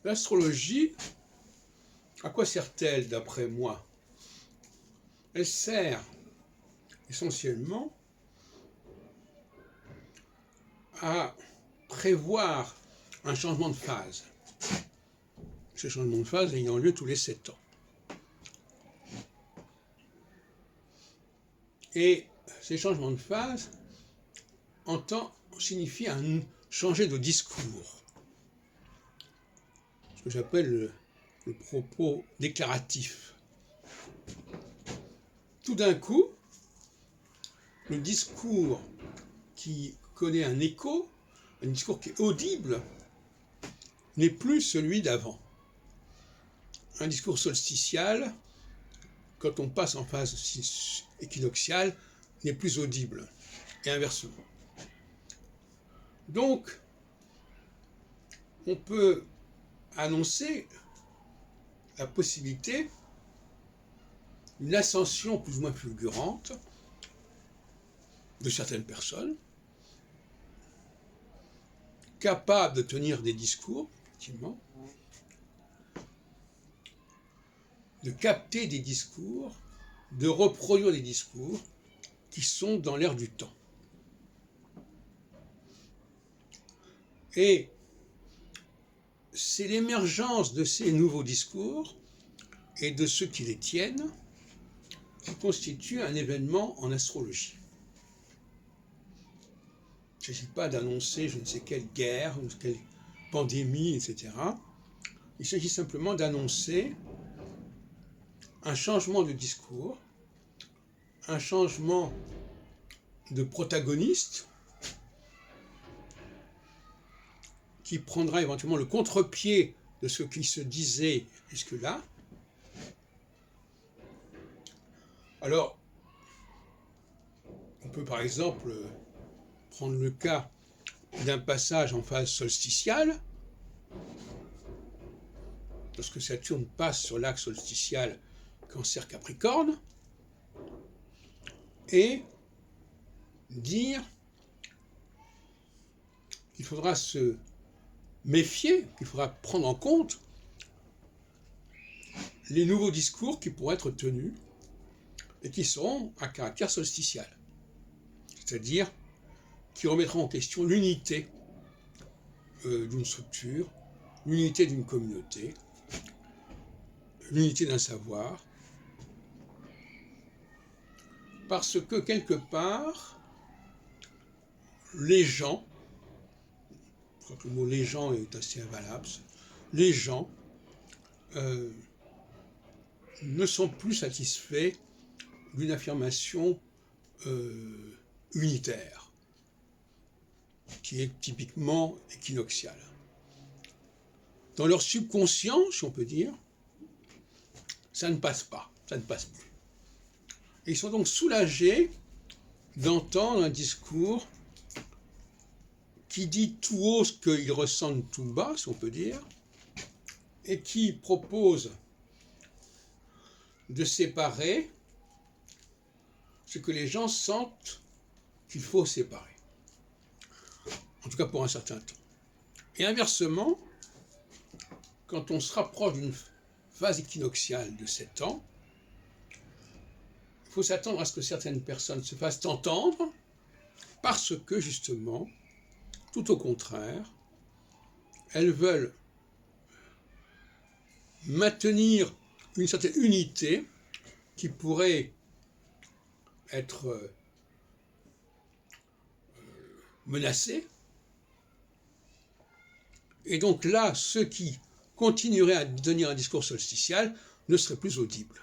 L'astrologie, à quoi sert-elle d'après moi? Elle sert essentiellement à prévoir un changement de phase. Ce changement de phase ayant lieu tous les 7 ans. Et ces changements de phase signifient changer de discours. Ce que j'appelle le propos déclaratif. Tout d'un coup, le discours qui connaît un écho, un discours qui est audible, n'est plus celui d'avant. Un discours solsticial, quand on passe en phase équinoxiale, n'est plus audible, et inversement. Donc, on peut annoncer la possibilité d'une ascension plus ou moins fulgurante de certaines personnes, capables de tenir des discours, effectivement, de capter des discours, de reproduire des discours qui sont dans l'air du temps. Et c'est l'émergence de ces nouveaux discours et de ceux qui les tiennent qui constitue un événement en astrologie. Il ne s'agit pas d'annoncer je ne sais quelle guerre ou quelle pandémie, etc. Il s'agit simplement d'annoncer un changement de discours, un changement de protagoniste qui prendra éventuellement le contre-pied de ce qui se disait jusque-là. Alors, on peut par exemple prendre le cas d'un passage en phase solsticiale, lorsque Saturne passe sur l'axe solsticial Cancer-Capricorne, et dire qu'il faudra se méfier, qu'il faudra prendre en compte les nouveaux discours qui pourraient être tenus et qui seront à caractère solsticial, c'est-à-dire qui remettront en question l'unité d'une structure, l'unité d'une communauté, l'unité d'un savoir, parce que quelque part, les gens, je crois que le mot les gens est assez invalable, les gens ne sont plus satisfaits d'une affirmation unitaire, qui est typiquement équinoxiale. Dans leur subconscient, si on peut dire, ça ne passe pas, ça ne passe plus. Et ils sont donc soulagés d'entendre un discours qui dit tout haut ce qu'ils ressentent tout bas, si on peut dire, et qui propose de séparer ce que les gens sentent qu'il faut séparer. En tout cas pour un certain temps. Et inversement, quand on se rapproche d'une phase équinoxiale de 7 ans, il faut s'attendre à ce que certaines personnes se fassent entendre parce que, justement, tout au contraire, elles veulent maintenir une certaine unité qui pourrait être menacée. Et donc là, ceux qui continueraient à tenir un discours solsticial ne seraient plus audibles.